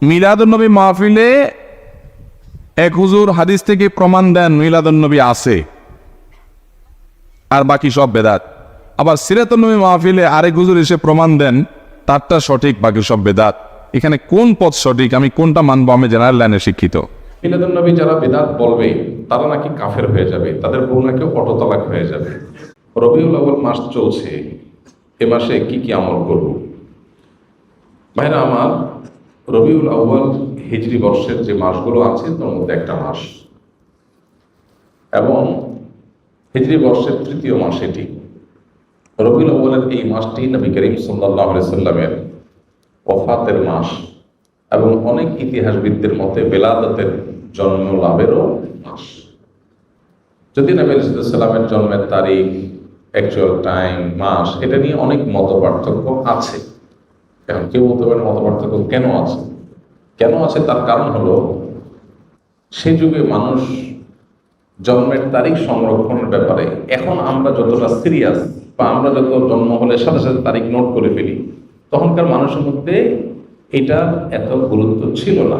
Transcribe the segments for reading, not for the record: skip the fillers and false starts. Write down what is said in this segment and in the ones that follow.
মিলাদুন্নবী মাহফিলে এক হুজুর হাদিস থেকে প্রমাণ দেন মিলাদুন্নবী আছে, আর বাকি সব বেদাত। আবার সিরাতুন্নবী মাহফিলে আরেক হুজুর এসে প্রমাণ দেন তারটা সঠিক, বাকি সব বেদাত। এখানে কোন পথ সঠিক, আমি কোনটা মানবো? আমি জেনারেল লাইনে শিক্ষিত। মিলাদুন্নবী যারা বিদআত বলবে তারা নাকি কাফের হয়ে যাবে, তাদের বউ নাকি অটো তালাক হয়ে যাবে। রবিউল আউয়াল মাস চলছে, এ মাসে কি কি আমল করব? ভাইরা আমার, রবিউল আউয়াল হিজরি বর্ষের যে মাসগুলো আছে তার মধ্যে একটা মাস, এবং হিজরি বর্ষের তৃতীয় মাস এটি। রবিউল আউয়ালের এই মাসটি নবী করিম সাল্লাল্লাহু আলাইহি সাল্লামের ওফাতের মাস, এবং অনেক ইতিহাসবিদদের মতে বেলাদতের জন্ম লাভেরও মাস। যদি নবী সাল্লামের জন্মের তারিখ, অ্যাকচুয়াল টাইম, মাস, এটা নিয়ে অনেক মত পার্থক্য আছে। এখন কেউ বলতে পারেন মত পার্থক্য কেন আছে? কেন আছে তার কারণ হলো, সে যুগে মানুষ জন্মের তারিখ সংরক্ষণের ব্যাপারে এখন আমরা যতটা সিরিয়াস, বা আমরা যত জন্ম হলে সাথে সাথে তারিখ নোট করে ফেলি, তখনকার মানুষের মধ্যে এটা এত গুরুত্ব ছিল না।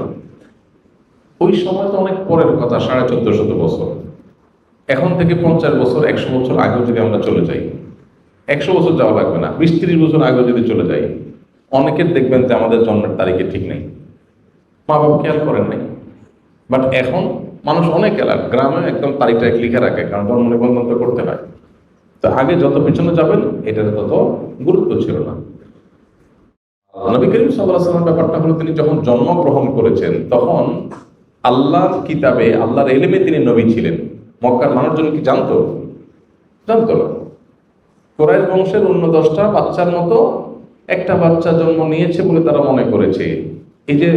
ওই সময় তো অনেক পরের কথা, 1450 বছর। এখন থেকে 50 বছর, 100 বছর আগেও যদি আমরা চলে যাই, 100 বছর যাওয়া লাগবে না, 20-30 বছর আগেও যদি চলে যাই, অনেকের দেখবেন যে আমাদের জন্মের তারিখে ঠিক নেই, মা বাবা খেয়াল করেন নাই। বাট এখন মানুষ অনেক এলাকা গ্রামে একদম তারিখটা লিখে রাখে, কারণ জন্ম নিবন্ধন তো করতে হয়। তো আগে যত পিছনে যাবেন এটার তত গুরুত্ব ছিল না। নবী করিম সাল্লাল্লাহু আলাইহি ওয়াসাল্লাম ব্যাপারটা হলো, তিনি যখন জন্মগ্রহণ করেছেন তখন আল্লাহর কিতাবে, আল্লাহর ইলমে তিনি নবী ছিলেন। মক্কার মানুষজন কি জানতো? জানতো না। কুরাইশ বংশের অন্য 10টা বাচ্চার মতো একটা বাচ্চা জন্ম নিয়েছে বলে তারা মনে করেছে। এই যে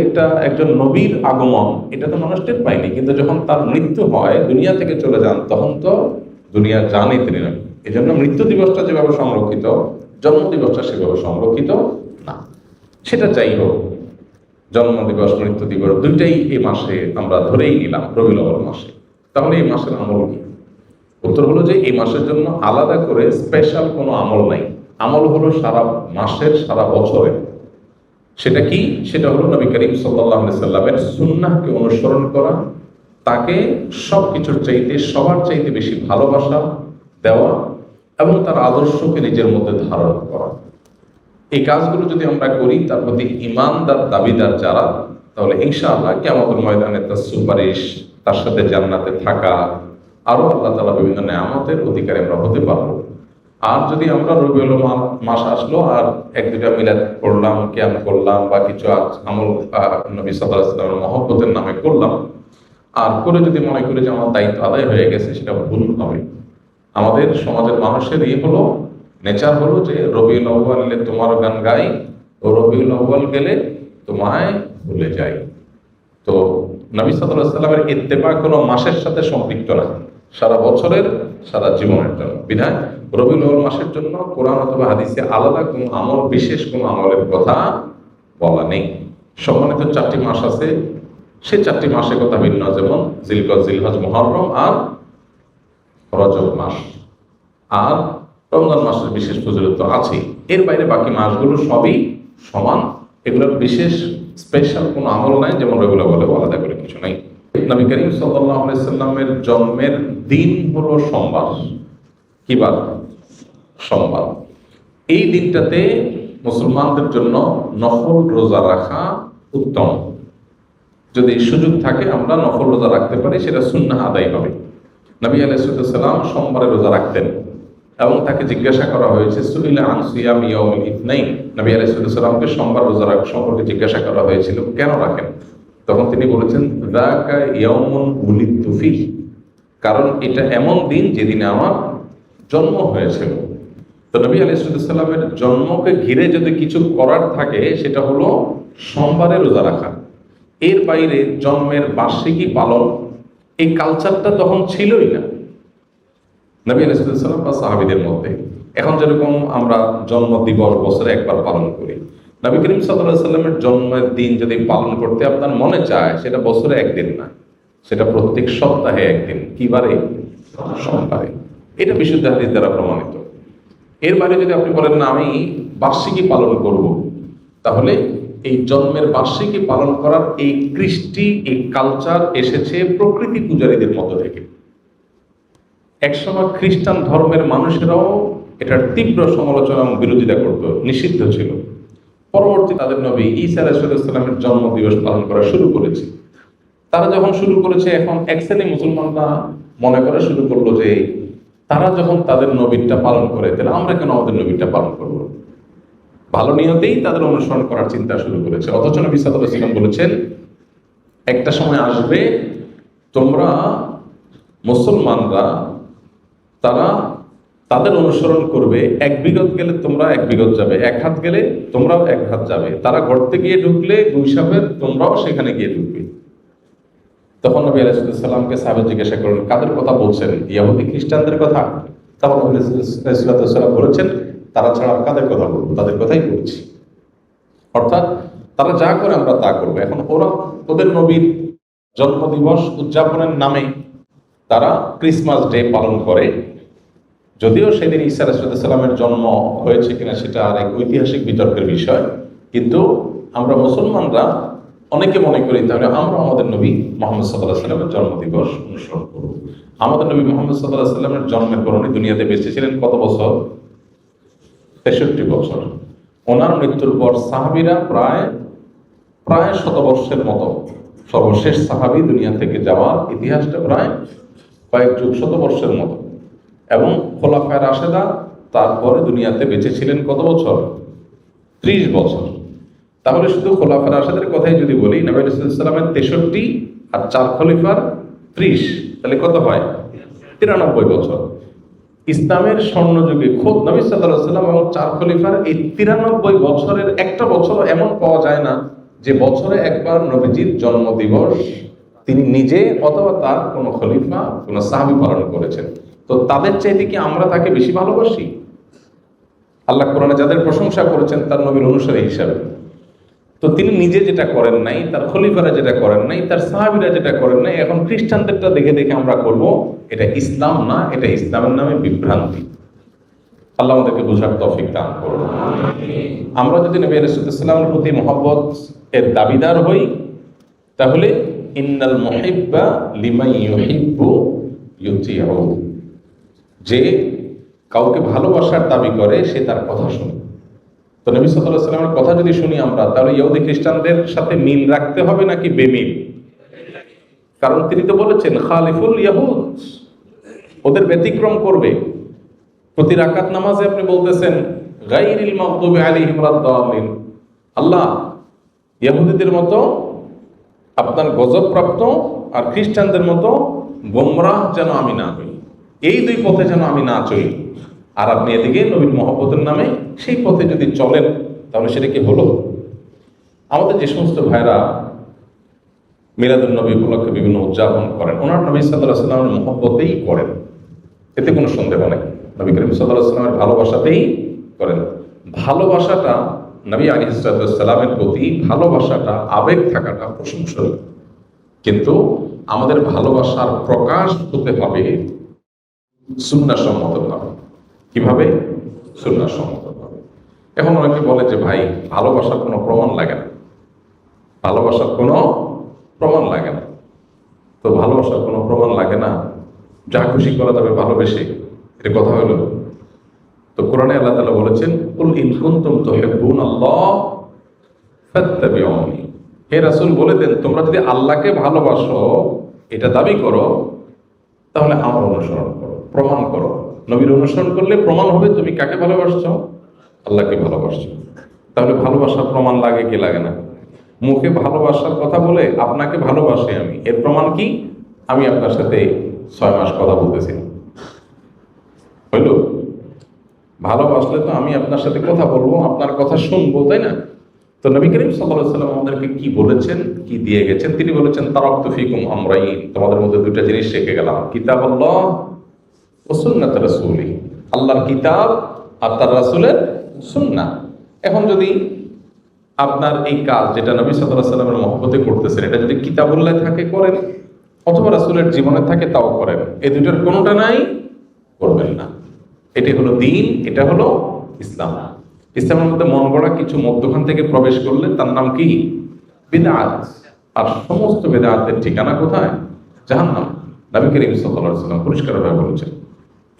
একজন নবীর আগমন, এটা তো মানুষ টের পায়নি, কিন্তু যখন তার মৃত্যু হয়, দুনিয়া থেকে চলে যান, তখন তো দুনিয়া জানে তিনি নবী। এই জন্য মৃত্যু দিবসটা যেভাবে সংরক্ষিত, জন্ম দিবসটা সেভাবে সংরক্ষিত না। সেটা যাই হোক, জন্ম দিবস, মৃত্যু দিবস দুইটাই এই মাসে আমরা ধরেই নিলাম, রবিউল আউয়াল মাসে। তাহলে এই মাসের আমল কি? উত্তর হলো যে এই মাসের জন্য আলাদা করে স্পেশাল কোনো আমল নাই। আমল হলো সারা মাসের, সারা বছরে। সেটা কি? সেটা হলো নবী করিম সাল্লাল্লাহু আলাইহি সাল্লামের সুন্নাহকে অনুসরণ করা, তাকে সবকিছুর চাইতে, সবার চাইতে বেশি ভালোবাসা দেওয়া, এবং তার আদর্শকে নিজের মধ্যে ধারণ করা। এই কাজগুলো যদি আমরা করি, তার প্রতি ঈমানদার দাবিদার যারা, তাহলে ইনশাআল্লাহ কিয়ামতের ময়দানে তার সুপারিশ, তার সাথে জান্নাতে থাকা, আরো আল্লাহ তাআলা বিভিন্ন নেয়ামতের অধিকারী আমরা হতে পারবো। আর যদি আমরা রবিউল মাস আসলো আর 1-2টা মিলাদ করলাম, কিয়াম করলাম, বা কিছু আমল নবী সাল্লাল্লাহু আলাইহি ওয়াসাল্লামের মহব্বতের নামে করলাম, আর করে যদি মনে করি যে আমার দায়িত্ব আদায় হয়ে গেছে, সেটা ভুল হবে। আমাদের সমাজের মানুষের হলো নেচার হলো যে রবিউল আউয়াল এলে তোমারও গান গাই, ও রবিউল আউয়াল গেলে তোমায় ভুলে যাই। তো নবী সাল্লাল্লাহু আলাইহি ওয়াসাল্লামের ইত্তেবা কোনো মাসের সাথে সম্পৃক্ত না, সারা বছরের, সারা জীবনের জন্য। বিধায় রবিউল আউয়াল মাসের জন্য কোরআন অথবা হাদিসে আলাদা কোনো আমল, বিশেষ কোনো আমলের কথা বলা নেই। সম্মানিত 4টি মাস আছে, সেই 4টি মাসের কথা ভিন্ন, যেমন জিলকদ, জিলহজ, মুহররম আর রজব মাস। আর রমজান মাসের বিশেষ ফজিলত আছে। এর বাইরে বাকি মাসগুলো সবই সমান, এগুলোর বিশেষ স্পেশাল কোনো আমল নাই, যেমন রবিউল আউয়ালে আলাদা করে কিছু নাই। নবী করিম সাল্লাল্লাহু আলাইহি সাল্লামের জন্মের দিন হলো সোমবার। কি বার? সোমবার। এই দিনটাতে মুসলমানদের জন্য নফল রোজা রাখা উত্তম। যদি সুযোগ থাকে আমরা নফল রোজা রাখতে পারি, সেটা সুন্নাহ আদায় হবে। নবী আলাইহিস সালাম সোমবারে রোজা রাখতেন, এবং তাকে জিজ্ঞাসা করা হয়েছে, সুইলা আন সিয়াম ইয়াউমিল ইথনাইন, নবী আলাইহিস সালামকে সোমবার রোজা রাখা সম্পর্কে জিজ্ঞাসা করা হয়েছিল, কেন রাখেন? তখন তিনি বলেছেন, যাকা ইয়াউমুন উলিদতু ফীহি, কারণ এটা এমন দিন যেদিনে আমার জন্ম হয়েছিল। তো নবী আলাইহিস সালামের জন্মকে ঘিরে যদি কিছু করার থাকে, সেটা হলো সোমবারে রোজা রাখা। এর বাইরে জন্মের বার্ষিকী পালন, এই কালচারটা তখন ছিলই না নবী আলাইহিস সালাম বা সাহাবীদের মধ্যে। এখন যেরকম আমরা জন্ম দিবস বছরে একবার পালন করি, নবী করিম সাল্লাল্লাহু আলাইহি সাল্লামের জন্মের দিন যদি পালন করতে আপনার মনে চায়, সেটা বছরে একদিন না, সেটা প্রত্যেক সপ্তাহে একদিন। কি বারে? সোমবারে। এটা বিশুদ্ধ হাদিস দ্বারা প্রমাণিত। এর বাইরে যদি আপনি বলেন না আমি বার্ষিকী পালন করব, তাহলে এই জন্মের বার্ষিকী পালন করার এই কৃষ্টি, এই কালচার এসেছে প্রকৃতি পূজারীদের মধ্য থেকে। একসময় খ্রিস্টান ধর্মের মানুষেরাও এটার তীব্র সমালোচনা এবং বিরোধিতা করত, নিষিদ্ধ ছিল। পরবর্তী তাদের নবী ঈসা আলাইহিস সালামের জন্ম দিবস পালন করা শুরু করেছে। তারা যখন শুরু করেছে, এখন এক শ্রেণী মুসলমানরা মনে করা শুরু করলো যে তারা যখন তাদের নবীটা পালন করে, তাহলে আমরা কেন আমাদের নবীটা পালন করব? ভালো নিয়তেই তাদের অনুসরণ করার চিন্তা শুরু করেছে। অথচ নবী সাল্লাল্লাহু আলাইহি ওয়াসাল্লাম বলেছেন, একটা সময় আসবে তোমরা মুসলমানরা তারা তাদের অনুসরণ করবে, এক বিগত গেলে তোমরা এক বিগত যাবে, এক হাত গেলে তোমরাও এক হাত যাবে, তারা গর্তে গিয়ে ঢুকলে গুইসাবের তোমরাও সেখানে গিয়ে ঢুকবে। তখন নবী আলাইহিস সালামকে সাহাবা জিজ্ঞাসা করলেন, কাদের কথা বলছেন? ইহুদি খ্রিস্টানদের কথা? তখন নবী আলাইহিস সালাম বলেছেন, তারা ছাড়া কাদের কথা বলবো? তাদের কথাই বলছি। অর্থাৎ তারা যা করে আমরা তা করবো। এখন ওদের নবীর জন্মদিবস উদযাপনের নামে তারা ক্রিসমাস ডে পালন করে, যদিও সেদিন ঈসা আলাইহিস সালামের জন্ম হয়েছে কিনা সেটা আর এক ঐতিহাসিক বিতর্কের বিষয়। কিন্তু আমরা মুসলমানরা অনেকে মনে করি তাহলে আমরা আমাদের নবী মুহাম্মদ সাল্লাল্লাহু আলাইহি সাল্লামের জন্মদিবস অনুসরণ করব। আমাদের নবী মুহাম্মদ সাল্লাল্লাহু আলাইহি সাল্লামের জন্মের পর উনি দুনিয়াতে বেঁচে ছিলেন কত বছর? 63 বছর। ওনার মৃত্যুর পর সাহাবীরা প্রায় শতবর্ষের মতো, সর্বশেষ সাহাবী দুনিয়া থেকে যাওয়ার ইতিহাসটা প্রায় কয়েক যুগ, শতবর্ষের মতো। এবং খোলাফায়ে রাশেদা তারপরে দুনিয়াতে বেঁচে ছিলেন কত বছর? 30 বছর। তাহলে শুধু খোলাফায়ে রাশেদের কথাই যদি বলি, নবী আলাইহিস সালামের 63 আর 4 খলিফার 30, তাহলে কত হয়? 93 বছর। ইসলামের স্বর্ণযুগে খোদ নবী সাল্লাল্লাহু আলাইহি ওয়াসাল্লাম এবং 4 খলিফার এই 93 বছরের একটা বছর এমন পাওয়া যায় না যে বছরে একবার নবীজির জন্মদিবস তিনি নিজে অথবা তার কোনো খলিফা, কোনো সাহাবী পালন করেছেন। তো তাদের চাইতে কি আমরা তাকে বেশি ভালোবাসি? আল্লাহ কোরআনে যাদের প্রশংসা করেছেন তার নবীর অনুসারী হিসাবে, তো তিনি নিজে যেটা করেন নাই, তার খলিফারা যেটা করেন নাই, তার সাহাবীরা যেটা করেন নাই, এখন খ্রিস্টানদেরটা দেখে দেখে আমরা করব, এটা ইসলাম না, এটা ইসলামের নামে বিভ্রান্তি। আল্লাহ আমাদেরকে বোঝার তৌফিক দান করুন। আমরা যদি নবী আলাইহিস সালামের প্রতি মহব্বত এর দাবিদার হই, তাহলে ইন্নাল মুহিব্বা লিমান ইউহিব্বু ইউতিউ, যে কাউকে ভালোবাসার দাবি করে সে তার কথা শুনে। তো নবী সাল্লাল্লাহু আলাইহি ওয়াসাল্লামের কথা যদি শুনি আমরা, তাহলে ইহুদি খ্রিস্টানদের সাথে মিল রাখতে হবে নাকি বেমিল? কারণ তিনি তো বলেছেন খালিফুল ইয়াহুদ, ওদের ব্যতিক্রম করবে। প্রতি রাকাত নামাজে আপনি বলতেছেন গায়রিল মাগদুবি আলাইহিম ওয়ালাদ-দাল্লিন, আল্লাহ ইহুদিদের মতো আপনার গজবপ্রাপ্ত আর খ্রিস্টানদের মতো গোমরাহ যেন আমি না হই, এই দুই পথে যেন আমি না চলি। আর আপনি এদিকে নবীর মহব্বতের নামে সেই পথে যদি চলেন, তাহলে সেটা কি হলো? আমাদের যে সমস্ত ভাইরা মিলাদুন নবী উপলক্ষে বিভিন্ন উদযাপন করেন, ওনার নবী সাল্লাল্লাহু আলাইহি ওয়াসাল্লামের মহব্বতেই করেন, এতে কোনো সন্দেহ নেই। নবী করিম সাল্লাল্লাহু আলাইহি ওয়াসাল্লামের ভালোবাসাতেই করেন। ভালোবাসাটা নবী আলাইহিস সালামের প্রতি ভালোবাসাটা, আবেগ থাকাটা প্রশংসনীয়, কিন্তু আমাদের ভালোবাসার প্রকাশ হতে হবে সুন্নাহসম্মতভাবে। কিভাবে? সুন্নাহসম্মতভাবে। এখন অনেকে বলে যে ভাই ভালোবাসার কোনো প্রমাণ লাগে না, ভালোবাসার কোনো প্রমাণ লাগে না। তো ভালোবাসার কোনো প্রমাণ লাগে না, যা খুশি করা যাবে ভালোবেসে, এটা কথা হলো? তো কোরআনে আল্লাহ তাআলা বলেছেন, কুল ইন কুনতুম তুহিব্বুনাল্লাহ ফাত্তাবিউনি, হে রাসূল বলে দেন তোমরা যদি আল্লাহকে ভালোবাসো, এটা দাবি করো, তাহলে আমার অনুসরণ করো, প্রমাণ করো। নবীর অনুসরণ করলে প্রমাণ হবে তুমি কাকে ভালোবাসছো? আল্লাহকে ভালোবাসছো। তাহলে ভালোবাসার প্রমাণ লাগে কি লাগে না? মুখে ভালোবাসার কথা বলে আপনাকে ভালোবাসি আমি, এর প্রমাণ কি? আমি আপনার সাথে 6 মাস কথা বলতেছি, হইল? ভালোবাসলে তো আমি আপনার সাথে কথা বলবো, আপনার কথা শুনবো, তাই না? তো নবী করিম সাল্লাল্লাহু আলাইহি ওয়াসাল্লাম আমাদেরকে কি বলেছেন, কি দিয়ে গেছেন? তিনি বলেছেন তারাকতু ফিকুম আমরাইন, তোমাদের মধ্যে দুইটা জিনিস রেখে গেলাম, কিতাবুল্লাহ ওয়া সুন্নাত রাসূলি, আল্লাহর কিতাব আর তার রাসূলের সুন্নাহ। এখন যদি আপনার এই কাজ যেটা নবী সাল্লাল্লাহু আলাইহি ওয়াসাল্লামের মহব্বতে করতেছেন, এটা যদি কিতাবুল্লাহ থাকে করেন, অথবা রাসূলের জীবনে থাকে তাও করেন, এই দুইটার কোনোটা নাই করবেন না। এটি হলো দ্বীন, এটা হলো ইসলাম। ইসলামের মধ্যে মন গড়া কিছু মধ্যখান থেকে প্রবেশ করলে তার নাম কি? বিদআত। আর সমস্ত বিদআতের ঠিকানা কোথায়? জাহান্নাম। নবী করিম সাল্লাল্লাহু আলাইহি ওয়াসাল্লাম পরিষ্কারভাবে বলেছেন,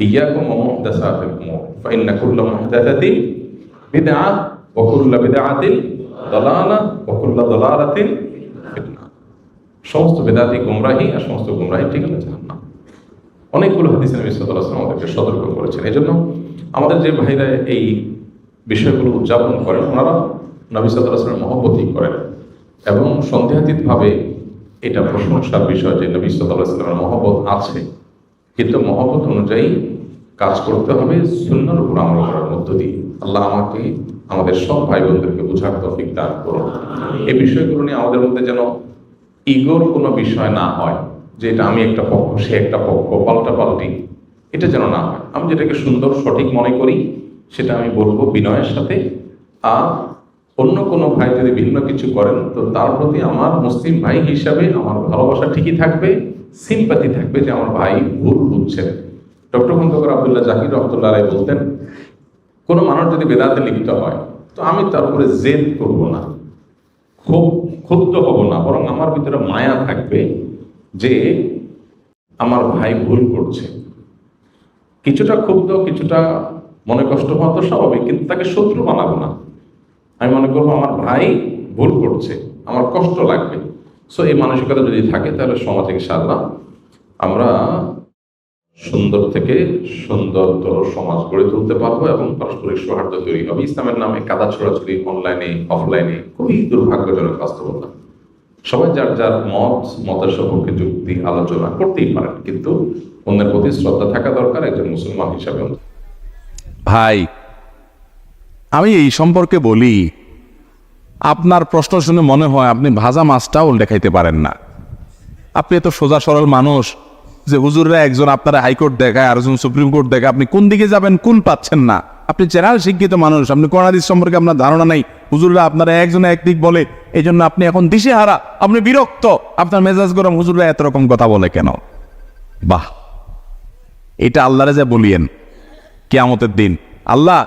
ইয়াকুম ওয়া মুহদাসাতিল উমুর ফাইন্না কুল্লা মুহদাসাতিন বিদআহ ওয়া কুল্লা বিদআতিন দালালাহ ওয়া কুল্লা দালালাতিন ফিতনাহ। সমস্ত বিদআতই গোমরাহি, আর সমস্ত গোমরাহি ঠিকানা জাহান্নাম। অনেকগুলো হাদিসে নবী সাল্লাল্লাহু আলাইহি ওয়াসাল্লাম আমাদেরকে সতর্ক করেছেন। এজন্য আমাদের যে ভাইরা এই বিষয়গুলো উদযাপন করেন, ওনারা নবী সাল্লাল্লাহু আলাইহি ওয়াসাল্লামের মহব্বতই করেন, এবং সন্দেহাতীতভাবে এটা প্রশংসার বিষয় যে নবী সাল্লাল্লাহু আলাইহি ওয়াসাল্লামের মহব্বত আছে, কিন্তু মহব্বত অনুযায়ী কাজ করতে হবে সুন্নাহর উপর আমল করার মধ্য দিয়ে। আল্লাহ আমাকে আমাদের সব ভাই বোনদেরকে বোঝার তৌফিক দান করুন। এই বিষয়গুলো নিয়ে আমাদের মধ্যে যেন ইগোর কোনো বিষয় না হয়, যে এটা আমি একটা পক্ষ, সে একটা পক্ষ, পাল্টাপাল্টি, এটা যেন না হয়। আমি যেটাকে সুন্দর সঠিক মনে করি সেটা আমি বলবো বিনয়ের সাথে। আর অন্য কোনো ভাই যদি ভিন্ন কিছু করেন, তো তার প্রতি আমার মুসলিম ভাই হিসাবে আমার ভালোবাসা ঠিকই থাকবে, সিম্পাথি থাকবে যে আমার ভাই ভুল বুঝছেন। ডক্টর খন্দকার আব্দুল্লাহ জাকির রহমতুল্লাহ আলাইহি বলতেন, কোনো মানুষ যদি বেদাতে লিপ্ত হয়, তো আমি তার উপরে জেদ করব না, খুব ক্ষুব্ধ হব না, বরং আমার ভিতরে মায়া থাকবে যে আমার ভাই ভুল করছে। কিছুটা ক্ষুব্ধ, কিছুটা মনে কষ্ট হওয়া তো স্বাভাবিক, কিন্তু তাকে শত্রু বানাবো না। আমি মনে করবো আমার ভাই ভুল করছে, আমার কষ্ট লাগবে। সো এই মানসিকতা যদি থাকে, তাহলে সমাজে ইনশাআল্লাহ আমরা সুন্দর থেকে সুন্দরতর সমাজ গড়ে তুলতে পারবো, এবং পারস্পরিক সৌহার্দ্য তৈরি হবে। ইসলামের নামে কাদা ছড়াছড়ি অনলাইনে অফলাইনে খুবই দুর্ভাগ্যজনক বাস্তবতা। সবাই যার যার মতের সপক্ষে যুক্তি আলোচনা করতেই পারেন, কিন্তু অন্যের প্রতি শ্রদ্ধা থাকা দরকার একজন মুসলমান হিসাবে। ভাই, আমি এই সম্পর্কে বলি, আপনার প্রশ্ন শুনে মনে হয় আপনি ভাজা মাছটাও দেখাইতে পারেন না। আপনি এত সোজা সরল মানুষ যে হুজুররা একজন আপনারা হাইকোর্ট দেখায়, আরেকজন সুপ্রিম কোর্ট দেখায়, আপনি কোন দিকে যাবেন কোন পাচ্ছেন না। আপনি জেনারেল শিক্ষিত মানুষ, আপনি কোরআন হাদিস সম্পর্কে আপনার ধারণা নেই। হুজুররা আপনারা একজনে একদিক বলে, এই জন্য আপনি এখন দিশেহারা, আপনি বিরক্ত, আপনার মেজাজ গরম, হুজুররা এত রকম কথা বলে কেন? বাহ, এটা আল্লাহরে যা বলিয়েন কিয়ামতের দিন, আল্লাহ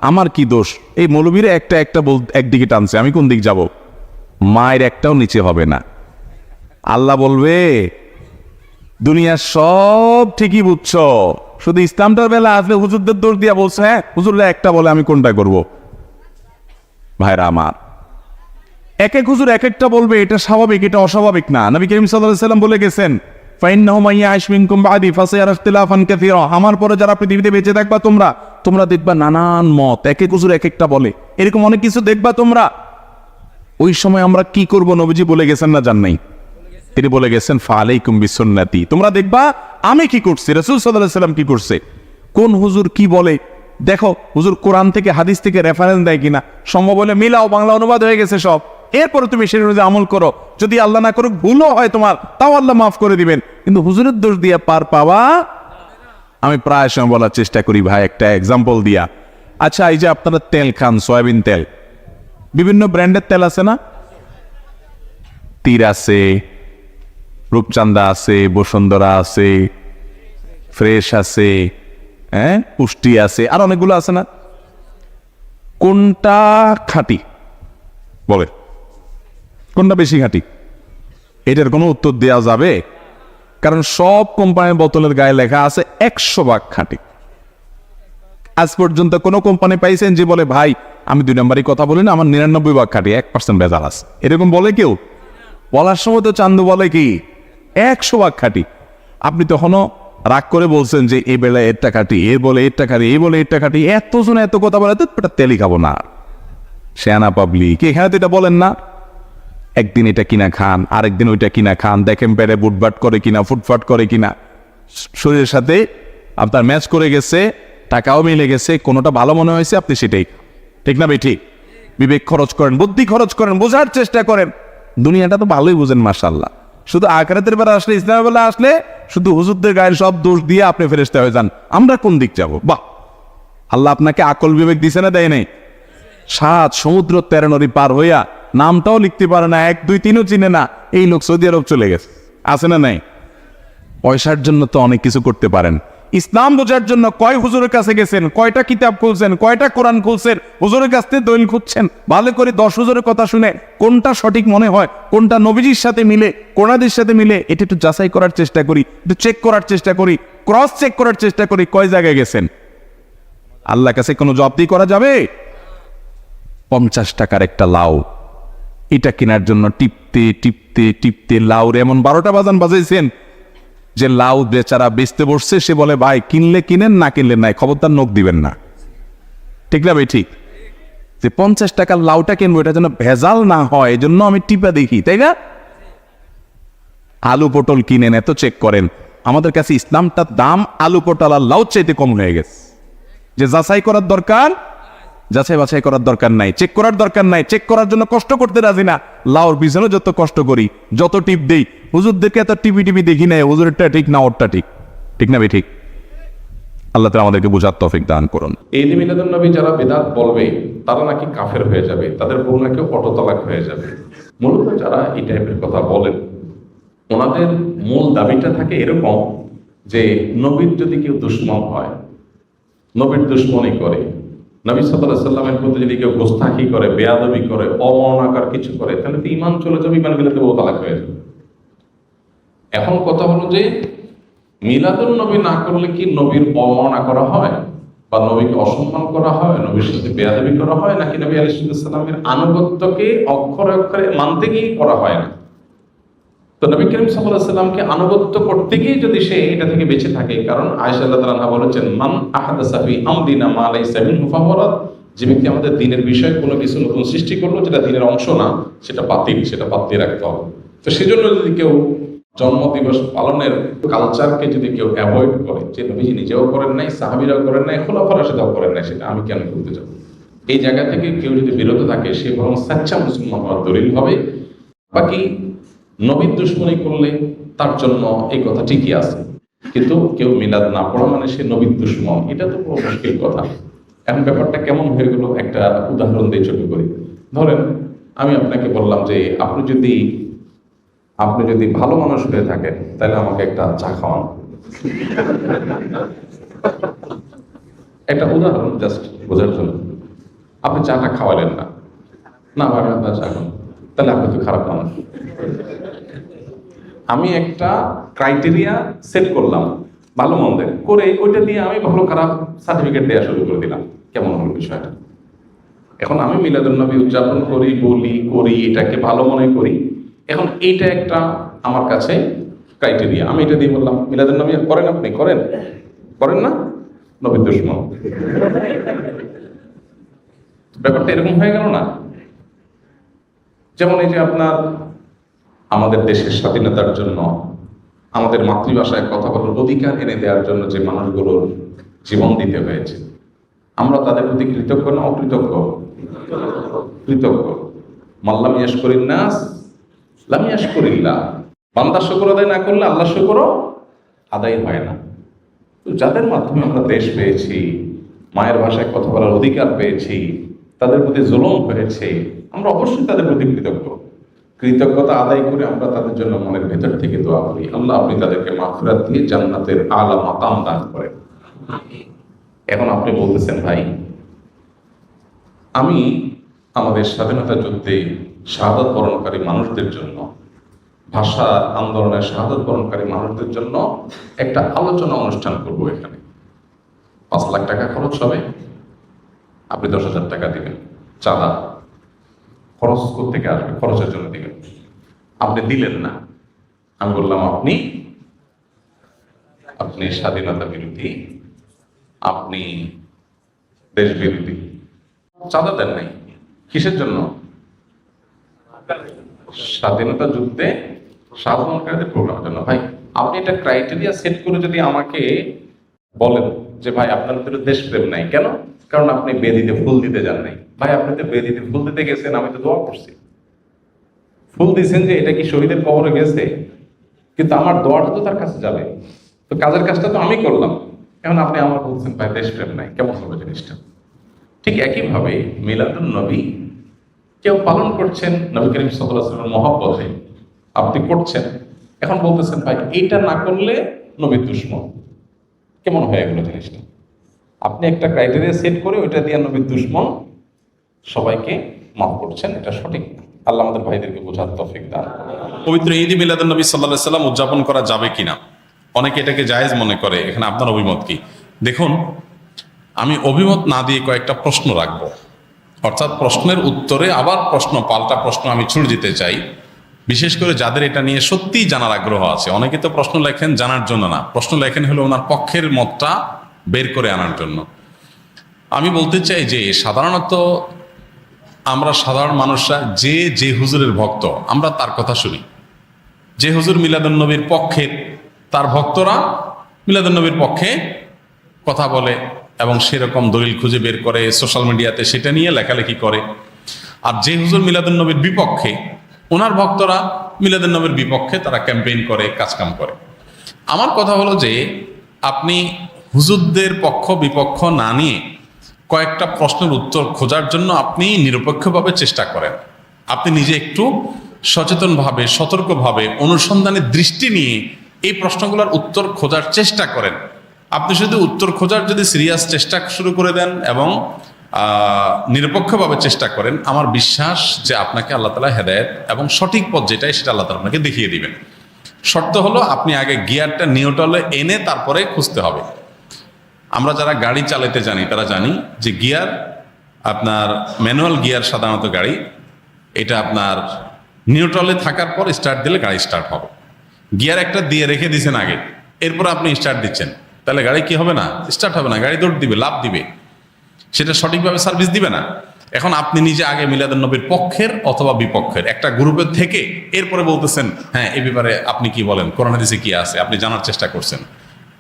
আমার কি দোষ, এই মৌলবীরা একটা একটা একদিকে টানছে, আমি কোন দিক যাব? মায়ের একটাও নিচে হবে না। আল্লাহ বলবে, দুনিয়ার সব ঠিকই বুঝছো, শুধু ইসলামটার বেলা আসলে হুজুরদের দোষ দিয়া বলছে, হ্যাঁ হুজুররা একটা বলে আমি কোনটা করব? ভাইরা আমার, এক এক হুজুর এক একটা বলবে, এটা স্বাভাবিক, এটা অস্বাভাবিক না। নবী করিম সাল্লাল্লাহু আলাইহি ওয়াসাল্লাম বলে গেছেন, ফাইন্নাহু মান ইয়াইশ মিনকুম বাদি ফাসায়ারা ইখতিলাফান কাসীরা, আমার পরে যারা পৃথিবীতে বেঁচে থাকবা তোমরা দেখবা নানান মত, এক এক হুজুর এক একটা বলে, এরকম অনেক কিছু দেখবা তোমরা। ওই সময় আমরা কি করব? নবীজি বলে গেছেন না, জান নাই? তিনি বলে গেছেন, ফালাইকুম বিসুন্নতি, তোমরা দেখবা আমি কি করছি, রাসূল সাল্লাল্লাহু আলাইহি ওয়াসাল্লাম কি করছে। কোন হুজুর কি বলে দেখো, হুজুর কোরআন থেকে হাদিস থেকে রেফারেন্স দেয় কিনা, সম্ভব হলে মিলাও, বাংলা অনুবাদ হয়ে গেছে সব, এরপরে তুমি সেই অনুযায়ী আমল করো। যদি আল্লাহ না করুক, ভুলও হয় তোমার, তাও আল্লাহ মাফ করে দিবেন, কিন্তু হুজুরের দোষ দিয়ে পার পাওয়া। আমি প্রায় সময় বলার চেষ্টা করি ভাই, একটা এক্সাম্পল দিয়া। আচ্ছা, এই যে আপনারা তেল খান, সয়াবিন তেল, বিভিন্ন ব্র্যান্ডের তেল আছে না? তীর আছে, রূপচান্দা আছে, বসুন্ধরা আছে, ফ্রেশ আছে, হ্যাঁ পুষ্টি আছে, আর অনেকগুলো আছে না? কোনটা খাঁটি বলে? কোনটা বেশি খাঁটি? এটার কোনো উত্তর দেওয়া যাবে? কারণ সব কোম্পানির বোতলের গায়ে লেখা আছে 100% খাঁটি। আজ পর্যন্ত কোনো কোম্পানি পাইছেন যে বলে, ভাই আমি 2 নম্বরই কথা বলি না, আমার 99% খাঁটি, 1% ভেজাল আছে? এরকম বলে কেউ? বলার সময় তো চান্দু বলে কি 100% খাঁটি। আপনি তখনও রাগ করে বলছেন যে এই বেলায় এরটা খাঁটি, এ বলে এরটা খাঁটি, এই বলে এরটা খাঁটি, এতজন এত কথা বলে, তো তেলই খাবো না। শেয়ানা পাবলিক, এখানে তো এটা বলেন না। একদিন এটা কিনা খান, আরেকদিন ওইটা কিনা খান, দেখেন পেরে বুটবাট করে কিনা, ফুটফাট করে কিনা, শরীরের সাথে আপনার ম্যাচ করে গেছে, টাকাও মিলে গেছে, কোনোটা ভালো মনে হয়েছে আপনি সেটাই, ঠিক না? ঠিক। বিবেক খরচ করেন, বুদ্ধি খরচ করেন, বোঝার চেষ্টা করেন। দুনিয়াটা তো ভালোই বুঝেন মাশাআল্লাহ। শুধু আখিরাতের বেলা আসলে, ইসলামের বেলা আসলে শুধু হুজুরদের গায়ের সব দোষ দিয়ে আপনি ফেরেশতা হয়ে যান। আমরা কোন দিক যাব? বাহ, আল্লাহ আপনাকে আকল বিবেক দিছে না, দেয় নাই? 7 সমুদ্র 13 নদী পার হইয়া নামটাও লিখতে পারে না, 1 2 3ও চিনে না, এই লোক সৌদি আরব চলে গেছে, আছে না নাই? পয়সার জন্য তো অনেক কিছু করতে পারেন, ইসলাম বোঝার জন্য কয় হুজুরের কাছে গেছেন, কয়টা কিতাব খুলছেন, কয়টা কোরআন খুলছেন, হুজুরের কাছ থেকে দলিল খুঁজছেন, ভালো করে 10 হুজুরের কথা শুনে কোনটা সঠিক মনে হয়, কোনটা নবীজির সাথে মিলে, কোরআনের সাথে মিলে, এটা একটু যাচাই করার চেষ্টা করি, একটু চেক করার চেষ্টা করি, ক্রস চেক করার চেষ্টা করি কয় জায়গায় গেছেন। আল্লাহর কাছে কোনো জবাবদিহি করা যাবে? 50 টাকার একটা লাউ, এটা কেনার জন্য টিপতে টিপতে টিপতে লাউর এমন 12টা বাজান বাজাইছেন যে লাউ বেচারা বেচতে বসছে, সে বলে ভাই কিনলে কিনেন, না কিনলে নাই, খবরদার নখ দিবেন না। ঠিক না ভাই? ঠিক যে 50 টাকার লাউটা কিনবো, এটা যেন ভেজাল না হয়, এই জন্য আমি টিপা দেখি, তাই না? আলু পটল কিনেন, এত চেক করেন। আমাদের কাছে ইসলামটার দাম আলু পটল আর লাউ চাইতে কম হয়ে গেছে, যে যাচাই করার দরকার, যাচাই বাছাই করার দরকার নাই, চেক করার দরকার নাই, চেক করার জন্য কষ্ট করতে রাজি না। লাউর পিছনে যত কষ্ট করি, যত টিপ দেই, হুজুরদেরকে এত টিপি টিপি দেখি না, হুজুরটা ঠিক না ওরটা ঠিক। ঠিক না ভাই? ঠিক। আল্লাহ তাআলা আমাদেরকে বোঝার তৌফিক দান করুন। এই ঈদে মিলাদুন নবী যারা বিদআত বলবে তারা নাকি কাফের হয়ে যাবে, তাদের বউ নাকি অটোতালাক হয়ে যাবে। মূলত যারা এই টাইপের কথা বলেন, ওনাদের মূল দাবিটা থাকে এরকম যে নবীর যদি কেউ দুশ্মন হয়, নবীর দুশ্মনী করে, নবী সাল্লাল্লাহু আলাইহি সাল্লামের প্রতি যদি কেউ গোস্তাখি করে, বেয়াদবি করে, অমর্যাদাকর কিছু করে, তাহলে তো ঈমান চলে যাবে, ঈমান গেলে তো বউ তালাক হয়ে যাবে। এখন কথা হলো যে মিলাদুন নবী না করলে কি নবীর অবমাননা করা হয়, বা নবীকে অসম্মান করা হয়, নবীর সাথে বেয়াদবি করা হয়, নাকি নবী আলাইহিস সালামের আনুগত্যকে অক্ষরে অক্ষরে মানতে গিয়ে করা হয় না? তো নবী করিম সাল্লাল্লাহু আলাইহি সাল্লামকে আনুগত্য করতে গিয়ে যদি সে এটা থেকে বেঁচে থাকে, কারণ আয়েশা রাদিয়াল্লাহু আনহা বলেছেন, মান আহাদাসা ফি আমরিনা মা লাইসা মিনহু ফাহুয়া রাদ, যে ব্যক্তি আমাদের দ্বীনের বিষয়ে কোনো কিছু নতুন সৃষ্টি করলো যেটা দ্বীনের অংশ না, সেটা বাতিল, সেটা বাদ দিয়ে রাখতে হবে। তো সেজন্য যদি কেউ জন্মদিবস পালনের কালচারকে যদি কেউ অ্যাভয়েড করে, যে নবীজি নিজেও করেন নাই, সাহাবীরাও করেন নাই, খোলাফার রাশিদাও করেন নাই, সেটা আমি কেন করতে যাব, এই জায়গা থেকে কেউ যদি বিরত থাকে, সে বরং সাচ্চা মুসলমান হওয়ার দলিল হবে। বাকি নবীর দুশ্মনী করলে তার জন্য এই কথা ঠিকই আছে, কিন্তু কেউ মিলাদ না পড়া মানে সে নবীর দুশ্মন, এটা তো বড় মুশকিল কথা। এখন ব্যাপারটা কেমন হয়ে গেল, একটা উদাহরণ দিয়ে ছোট করি। ধরেন আমি আপনাকে বললাম যে আপনি যদি ভালো মানুষ হয়ে থাকেন, তাহলে আমাকে একটা চা খাওয়ান। একটা উদাহরণ জাস্ট বোঝার জন্য। আপনি চাটা খাওয়ালেন না, না ভাই আপনার চা খান, তাহলে আপনি তো খারাপ মানুষ। আমি একটা ক্রাইটেরিয়া সেট করলাম ভালো মন্দের, করে ওইটা দিয়ে আমি ভালো খারাপ সার্টিফিকেট দেওয়া শুরু করে দিলাম। কেমন হলো বিষয়টা? এখন আমি মিলাদুন নবী উদযাপন করি, বলি, করি, এটাকে ভালো মনে করি। এখন এইটা একটা আমার কাছে ক্রাইটেরিয়া, আমি এটা দিয়ে বললাম মিলাদুন নবী করেন, আপনি করেন না, নবীর দুশমন। ব্যাপারটা এরকম হয়ে গেল না? যেমন এই যে আপনার আমাদের দেশের স্বাধীনতার জন্য, আমাদের মাতৃভাষায় কথা বলার অধিকার এনে দেওয়ার জন্য যে মানুষগুলোর জীবন দিতে হয়েছে, আমরা তাদের প্রতি কৃতজ্ঞ না অকৃতজ্ঞ? কৃতজ্ঞ। মাল্লাম ইয়াশকুরিন নাস লাম ইয়াশকুরিল্লাহ, বান্দা শুকর আদায় না করলে আল্লাহ শুকর আদায় হয় না। তো যাদের মাধ্যমে আমরা দেশ পেয়েছি, মায়ের ভাষায় কথা বলার অধিকার পেয়েছি, তাদের প্রতি জুলুম হয়েছে, আমরা অবশ্যই তাদের প্রতি কৃতজ্ঞ। কৃতজ্ঞতা আদায় করে আমরা তাদের জন্য মনের ভেতর থেকে দোয়া করি, আল্লাহ আপনি তাদেরকে মাগফিরাত দিয়ে জান্নাতের আলা মাকাম দান করেন। এখন আপনি বলতেছেন ভাই, আমি আমাদের স্বাধীনতা যুদ্ধে শাহাদাত বরণকারী মানুষদের জন্য, ভাষা আন্দোলনের শাহাদাত বরণকারী মানুষদের জন্য একটা আলোচনা অনুষ্ঠান করব। এখানে 5 লাখ টাকা খরচ হবে, আপনি 10,000 টাকা দিবেন চাঁদা। খরচ কোত্থেকে আসবে? খরচের জন্য দিবেন। আপনি দিলেন না, আমি বললাম আপনি স্বাধীনতা বিরোধী, আপনি দেশ বিরোধী। চাঁদা দেন নাই কিসের জন্য? স্বাধীনতা যুদ্ধে সাধারণকারীদের প্রোগ্রামের জন্য। ভাই আপনি এটা ক্রাইটেরিয়া সেট করে যদি আমাকে বলেন যে ভাই আপনার ভিতরে দেশপ্রেম নাই, কেন? কারণ আপনি বেদিতে ফুল দিতে যান নাই। ভাই আপনি তো বেদিতে ফুল দিতে গেছেন, আমি তো দোয়া করছি, ফুল দিয়েছেন যে এটা কি শহীদের কবরে গেছে, কিন্তু আমার দোয়াটা তো তার কাছে যাবে, তো কাজের কাজটা তো আমি করলাম। এখন আপনি আমার বলছেন ভাই দেশপ্রেম নাই, কেমন হবে জিনিসটা? ঠিক একইভাবে মিলাদুন নবী কেউ পালন করছেন নবী করিম সাল্লাল্লাহু আলাইহি ওয়াসাল্লামের মহব্বতে, আপনি করছেন, এখন বলতেছেন ভাই এইটা না করলে নবীর দুশমন। কেমন হয়ে গেল জিনিসটা? আপনি একটা ক্রাইটেরিয়া সেট করে ওইটা দিয়ে নবীর দুশ্মন সবাইকে মাফ করছেন, এটা সঠিক না। আল্লাহ আমাদের ভাইদেরকে বোঝার তৌফিক দান। পবিত্র ঈদ মিলাদুন নবী সাল্লাল্লাহু আলাইহি সাল্লাম উদযাপন করা যাবে কিনা, অনেকে এটাকে জায়েজ মনে করে। এখানে আপনার অভিমত কি? দেখুন, আমি অভিমত না দিয়ে কয়েকটা প্রশ্ন রাখবো, অর্থাৎ প্রশ্নের উত্তরে আবার পাল্টা প্রশ্ন আমি ছুড়ে দিতে চাই, বিশেষ করে যাদের এটা নিয়ে সত্যিই জানার আগ্রহ আছে। অনেকে তো প্রশ্ন লেখেন জানার জন্য না, প্রশ্ন লেখেন হলো ওনার পক্ষের মতটা বের করে আনার জন্য। আমি বলতে চাই যে সাধারণত আমরা সাধারণ মানুষরা যে হুজুরের ভক্ত, আমরা তার কথা শুনি। যে হুজুর মিলাদুন নবীর পক্ষে, তার ভক্তরা মিলাদুন নবীর পক্ষে কথা বলে এবং সেরকম দলিল খুঁজে বের করে সোশ্যাল মিডিয়াতে সেটা নিয়ে লেখালেখি করে। আর যে হুজুর মিলাদুন নবীর বিপক্ষে, ওনার ভক্তরা মিলাদুন নবীর বিপক্ষে তারা ক্যাম্পেইন করে, কাজকাম করে। আমার কথা হলো যে আপনি হুজুরদের পক্ষ বিপক্ষ না নিয়ে কয়েকটা প্রশ্নের উত্তর খোঁজার জন্য আপনি নিরপেক্ষভাবে চেষ্টা করেন। আপনি নিজে একটু সচেতনভাবে, সতর্কভাবে, অনুসন্ধানের দৃষ্টি নিয়ে এই প্রশ্নগুলোর উত্তর খোঁজার চেষ্টা করেন। আপনি শুধু উত্তর খোঁজার যদি সিরিয়াস চেষ্টা শুরু করে দেন এবং নিরপেক্ষভাবে চেষ্টা করেন, আমার বিশ্বাস যে আপনাকে আল্লাহ তাআলা হেদায়েত এবং সঠিক পথ যেটাই সেটা আল্লাহ তাআলা আপনাকে দেখিয়ে দিবেন। শর্ত হলো আপনি আগে গিয়ারটা নিউট্রালে এনে তারপরে খুঁজতে হবে। আমরা যারা গাড়ি চালাতে জানি তারা জানি যে গিয়ার, আপনার ম্যানুয়াল গিয়ার সাধারণত গাড়ি, এটা আপনার নিউট্রালে থাকার পর স্টার্ট দিলে গাড়ি স্টার্ট হবে। গিয়ার একটা দিয়ে রেখে দিয়েছেন আগে, এরপর আপনি স্টার্ট দিচ্ছেন, তাহলে গাড়ি কি হবে না? স্টার্ট হবে না, গাড়ি দৌড় দিবে, লাফ দিবে, সেটা সঠিকভাবে সার্ভিস দিবে না। এখন আপনি নিজে আগে মিলাদুন নবীর পক্ষের অথবা বিপক্ষের একটা গ্রুপের থেকে এরপরে বলতেছেন হ্যাঁ এই ব্যাপারে আপনি কি বলেন, কোরআন হাদিসে কি আছে, আপনি জানার চেষ্টা করছেন।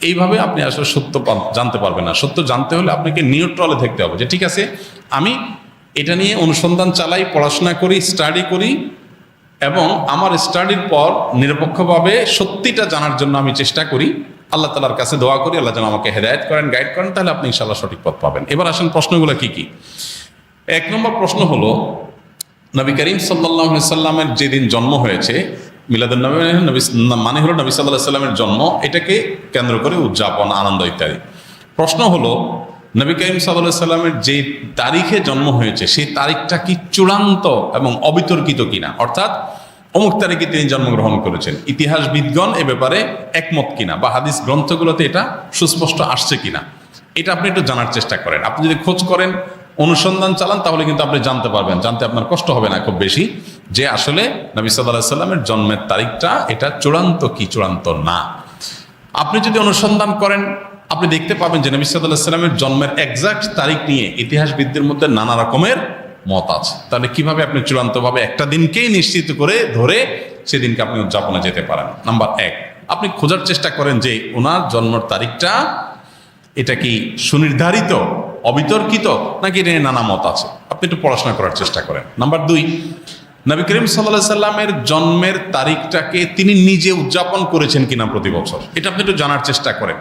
এইভাবে আপনি আসলে সত্য জানতে পারবেন না। সত্য জানতে হলে আপনাকে নিউট্রালে থাকতে হবে, যে ঠিক আছে আমি এটা নিয়ে অনুসন্ধান চালাই, পড়াশোনা করি, স্টাডি করি এবং আমার স্টাডির পর নিরপেক্ষভাবে সত্যিটা জানার জন্য আমি চেষ্টা করি। আল্লাহ তাআলার কাছে দোয়া করি আল্লাহ যেন আমাকে হেদায়েত করেন, গাইড করেন, তাহলে আপনি ইনশাআল্লাহ সঠিক পথ পাবেন। এবার আসেন প্রশ্নগুলো কি কি। এক নম্বর প্রশ্ন হলো, নবী করিম সাল্লাল্লাহু আলাইহি সাল্লামের যেদিন জন্ম হয়েছে, মিলাদুন নবী মানে হলো নবী সাল্লাল্লাহু আলাইহি সাল্লামের জন্ম, এটাকে কেন্দ্র করে উদযাপন, আনন্দ ইত্যাদি। প্রশ্ন হলো, নবী করিম সাল্লাল্লাহু আলাইহি সাল্লামের যে তারিখে জন্ম হয়েছে সেই তারিখটা কি চূড়ান্ত এবং অবিতর্কিত কিনা, অর্থাৎ অমুক তারিখে তিনি জন্মগ্রহণ করেছেন, ইতিহাসবিদগণ এ ব্যাপারে একমত কিনা, বা হাদিস গ্রন্থগুলোতে এটা সুস্পষ্ট আসছে কিনা, এটা আপনি একটু জানার চেষ্টা করেন। আপনি যদি খোঁজ করেন, অনুসন্ধান চালান, তাহলে কিন্তু আপনি জানতে পারবেন, জানতে আপনার কষ্ট হবে না খুব বেশি, যে আসলে নবী সাল্লাল্লাহু আলাইহি সাল্লামের জন্মের তারিখটা এটা চূড়ান্ত কি চূড়ান্ত না। আপনি যদি অনুসন্ধান করেন, আপনি দেখতে পাবেন যে নবী সাল্লাল্লাহু আলাইহি সাল্লামের জন্মের এক্সাক্ট তারিখ নিয়ে ইতিহাসবিদদের মধ্যে নানা রকমের মত আছে। তাহলে কিভাবে আপনি চূড়ান্তভাবে একটা দিনকেই নিশ্চিত করে ধরে সেদিনকে আপনি উদযাপনে যেতে পারেন? নাম্বার এক, আপনি খোঁজার চেষ্টা করেন যে ওনার জন্মের তারিখটা এটা কি সুনির্ধারিত, অবিতর্কিত, নাকি এটা নিয়ে নানা মত আছে, আপনি একটু পড়াশোনা করার চেষ্টা করেন। নাম্বার দুই, নবী করিম সাল্লাল্লাহু আলাইহি সাল্লামের জন্মের তারিখটাকে তিনি নিজে উদযাপন করেছেন কিনা প্রতি বছর, এটা আপনি একটু জানার চেষ্টা করেন।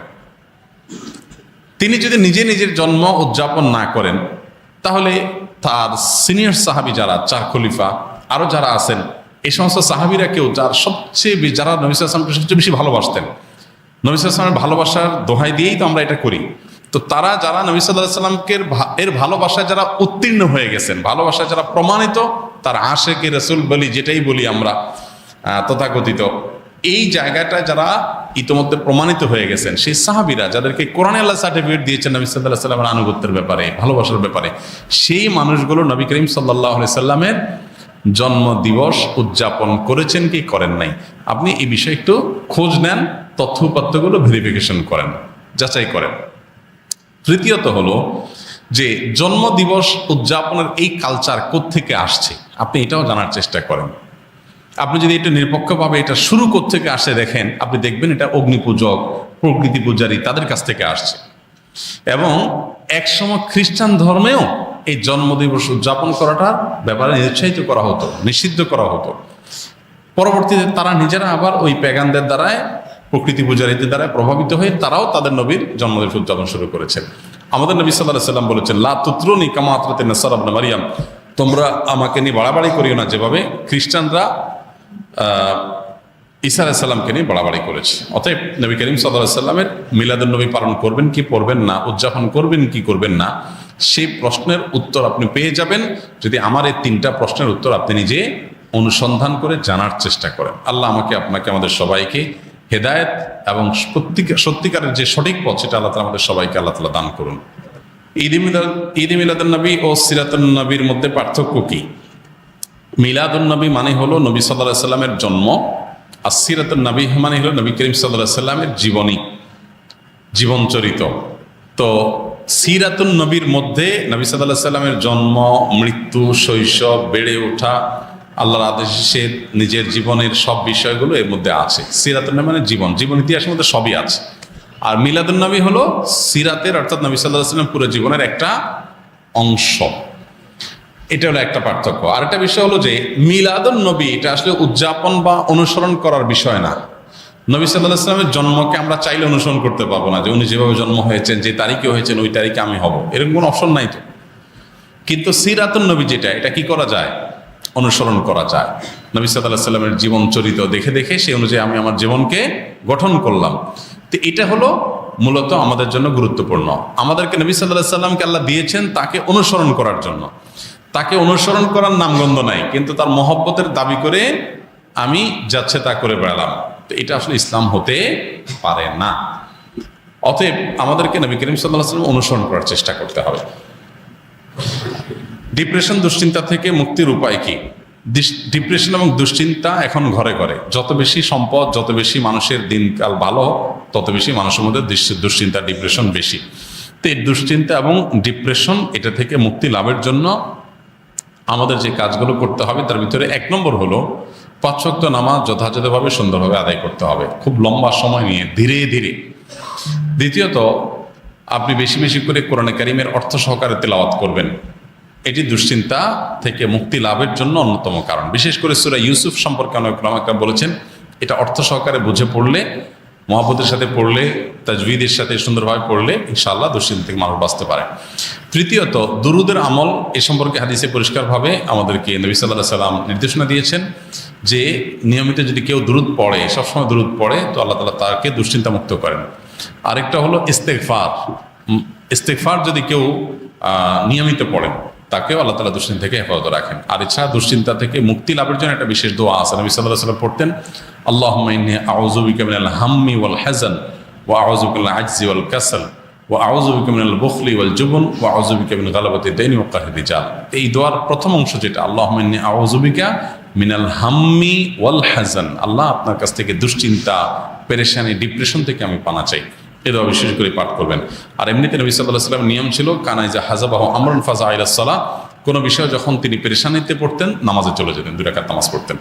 তিনি যদি নিজের জন্ম উদযাপন না করেন, তাহলে তার সিনিয়র সাহাবী যারা, চার খলিফা আরো যারা আছেন, এই সমস্ত সাহাবীরা কেউ যারা নবী সাল্লাল্লাহু আলাইহি ওয়াসাল্লামকে সবচেয়ে বেশি ভালোবাসতেন, নবী সাল্লাল্লাহু আলাইহি ওয়াসাল্লামের ভালোবাসার দোহাই দিয়েই তো আমরা এটা করি, তো তারা যারা নবী সাল্লাল্লাহু আলাইহি ওয়াসাল্লামকে এর ভালোবাসায় যারা উত্তীর্ণ হয়ে গেছেন, ভালোবাসায় যারা প্রমাণিত, তার আশেকে রাসূল বলি, যেটাই বলি আমরা তথাকথিত, এই জায়গাটায় যারা ইতোমধ্যে প্রমাণিত হয়ে গেছেন, সেই সাহাবীরা যাদেরকে কোরআনে আল্লাহ সার্টিফিকেট দিয়েছেন নবী সাল্লাল্লাহু আলাইহি ওয়াসাল্লামের আনুগত্যের ব্যাপারে, ভালোবাসার ব্যাপারে, সেই মানুষগুলো নবী করিম সাল্লাল্লাহু আলাইহি সাল্লামের জন্ম দিবস উদযাপন করেছেন কি করেন নাই, আপনি এই বিষয়ে একটু খোঁজ নেন, তথ্য উপাত্তগুলো ভেরিফিকেশন করেন, যাচাই করেন। তৃতীয়ত হলো যে জন্ম দিবস উদযাপনের এই কালচার কোত্থেকে আসছে, আপনি এটাও জানার চেষ্টা করেন। আপনি যদি এটা নিরপেক্ষভাবে এটা শুরু কোত্থেকে আসে দেখেন, আপনি দেখবেন এটা অগ্নিপূজক, প্রকৃতি পূজারী তাদের কাছ থেকে আসছে। এবং একসময় খ্রিস্টান ধর্মেও এই জন্মদিবস উদযাপন করাটার ব্যাপারে নিরুৎসাহিত করা হতো, নিষিদ্ধ করা হতো। পরবর্তীতে তারা নিজেরা আবার ওই প্যাগানদের দ্বারায়, প্রকৃতি পূজারীদের দ্বারা প্রভাবিত হয়ে তারাও তাদের নবীর জন্মদিবস উদযাপন শুরু করেছেন। আমাদের নবী সাল্লাল্লাহু আলাইহি ওয়াসাল্লাম বলেছেন, লা তুতরুনি কামা আতরাতিন নাসারা ইবনে মারইয়াম, তোমরা আমাকে নিয়ে বাড়াবাড়ি করিও না, যেভাবে খ্রিস্টানরা ঈসা আলাইহিস সালামকে নিয়ে বাড়াবাড়ি করেছে। অতএব নবী করিম সাল্লাল্লাহু আলাইহি সাল্লামের মিলাদুন নবী পালন করবেন কি করবেন না, উদযাপন করবেন কি করবেন না, সেই প্রশ্নের উত্তর আপনি পেয়ে যাবেন যদি আমার এই 3টা প্রশ্নের উত্তর আপনি নিজে অনুসন্ধান করে জানার চেষ্টা করেন। আল্লাহ আমাকে, আপনাকে, আমাদের সবাইকে হেদায়েত এবং সত্যিকারের যে সঠিক পথ সেটা আল্লাহ তাআলা আমাদের সবাইকে আল্লাহ তাআলা দান করুন। ঈদ মিলাদুন নবী ও সিরাতুন নবীর মধ্যে পার্থক্য কি? মিলাদুন নবী মানে হলো নবী সাল্লাল্লাহু আলাইহি সাল্লামের জন্ম, আর সিরাতুন নবী মানে হলো নবী করিম সাল্লাল্লাহু আলাইহি সাল্লামের জীবনী, জীবনচরিত। তো সিরাতুন নবীর মধ্যে নবী সাল্লাল্লাহু আলাইহি সাল্লামের জন্ম, মৃত্যু, শৈশব, বেড়ে ওঠা, আল্লাহর আদেশে নিজের জীবনের সব বিষয়গুলো এর মধ্যে আছে। সিরাতুন নবী মানে জীবন ইতিহাসের মধ্যে সবই আছে। আর মিলাদুন নবী হলো সিরাতের, অর্থাৎ নবী সাল্লাল্লাহু আলাইহি সাল্লাম পুরো জীবনের একটা অংশ। এটা হলো একটা পার্থক্য। আরেকটা বিষয় হলো যে মিলাদুন নবী এটা আসলে উদযাপন বা অনুসরণ করার বিষয় না। নবী সাল্লাল্লাহু আলাইহি সাল্লামের জন্মকে আমরা চাইলে অনুসরণ করতে পারবো না, যে উনি যেভাবে জন্ম হয়েছেন, যে তারিখে হয়েছেন ওই তারিখে আমি হব, এরকম কোনো অপশন নাই তো। কিন্তু সিরাতুন নবী যেটা, এটা কি করা যায়? অনুসরণ করা যায়। নবী সাল্লাল্লাহু আলাইহি সাল্লামের জীবন চরিত দেখে দেখে সেই অনুযায়ী আমি আমার জীবনকে গঠন করলাম। তো এটা হলো মূলত আমাদের জন্য গুরুত্বপূর্ণ। আমাদেরকে নবী সাল্লাল্লাহু আলাইহি সাল্লামকে আল্লাহ দিয়েছেন তাকে অনুসরণ করার জন্য। তাকে অনুসরণ করার নামগন্ধ নাই, কিন্তু তার মহব্বতের দাবি করে আমি যাচ্ছে তা করে বেড়ালাম, তো এটা আসলে ইসলাম হতে পারে না। অতএব আমাদেরকে নবী করিম সাল্লাল্লাহু আলাইহি ওয়াসাল্লাম অনুসরণ করার চেষ্টা করতে হবে। ডিপ্রেশন, দুশ্চিন্তা থেকে মুক্তির উপায় কি? ডিপ্রেশন এবং দুশ্চিন্তা এখন ঘরে ঘরে। যত বেশি সম্পদ, যত বেশি মানুষের দিনকাল ভালো, তত বেশি মানুষের মধ্যে দুশ্চিন্তা, ডিপ্রেশন বেশি। তো এই দুশ্চিন্তা এবং ডিপ্রেশন এটা থেকে মুক্তি লাভের জন্য আমাদের যে কাজগুলো করতে হবে তার ভিতরে 1 নম্বর হলো 5 ওয়াক্ত নামাজ যথাযথভাবে সুন্দরভাবে আদায় করতে হবে, খুব লম্বা সময় নিয়ে, ধীরে ধীরে। দ্বিতীয়ত, আপনি বেশি বেশি করে কোরআনে কারিমের অর্থ সহকারে তেলাওয়াত করবেন। এটি দুশ্চিন্তা থেকে মুক্তি লাভের জন্য অন্যতম কারণ। বিশেষ করে সূরা ইউসুফ সম্পর্কে অনেক উলামায়ে বলেছেন এটা অর্থ সহকারে বুঝে পড়লে, মহব্বতের সাথে পড়লে, তাজবিদের সাথে সুন্দরভাবে পড়লে ইনশাআল্লাহ দুশ্চিন্তা থেকে মানুষ বাঁচতে পারে। তৃতীয়ত, দুরুদের আমল। এ সম্পর্কে হাদিসে পরিষ্কারভাবে আমাদেরকে নবী সাল্লাল্লাহু আলাইহি সাল্লাম নির্দেশনা দিয়েছেন যে নিয়মিত যদি কেউ দুরুদ পড়ে, সবসময় দুরুদ পড়ে, তো আল্লাহ তাআলা তাকে দুশ্চিন্তা মুক্ত করেন। আরেকটা হলো ইস্তেগফার। ইস্তেগফার যদি কেউ নিয়মিত পড়েন তাকেও আল্লাহ তাআলা দুশ্চিন্তা থেকে হেফাজত রাখেন। আর এছাড়া দুশ্চিন্তা থেকে মুক্তি লাভের জন্য একটা বিশেষ দোয়া আছে। নবী সাল্লাল্লাহু আলাইহি ওয়াসাল্লাম পড়তেন, আল্লাহুম্মা ইন্নী আউযু বিকা মিনাল হাম্মি ওয়াল হাযান ওয়া আউযু বিকা মিনাল আজজি ওয়াল কাসাল ওয়া আউযু বিকা মিনাল বুখলি ওয়াল জুবন ওয়া আউযু বিকা মিন গালাবাতি দাইনি ওয়া কাহরি রিজাল। এই দোয়ার প্রথম অংশ যেটা, আল্লাহুম্মা ইন্নী আউযু বিকা মিনাল হাম্মি ওয়াল হাযান, আল্লাহ আপনার কাছ থেকে দুশ্চিন্তা, পেরেশানি, ডিপ্রেশন থেকে আমি পানা চাই। এ দোয়া বিশেষ করে পাঠ করবেন। আর এমনিতে নবী সাল্লাল্লাহু আলাইহি ওয়াসাল্লামের নিয়ম ছিল কানাইজা হাযাবাহু আমরুন ফাজা ইলাস সালাহ, কোনো বিষয় যখন তিনি পেরেশানিতে পড়তেন নামাজে চলে যেতেন, 2 রাকাত নামাজ পড়তেন।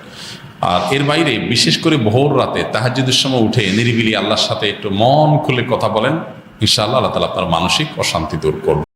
আর এর বাইরে বিশেষ করে ভোর রাতে তাহাজ্জুদের সময় উঠে নিরিবিলি আল্লাহর সাথে একটু মন খুলে কথা বলেন, ইনশাআল্লাহ আল্লাহ তাআলা আপনার মানসিক অশান্তি দূর করবেন।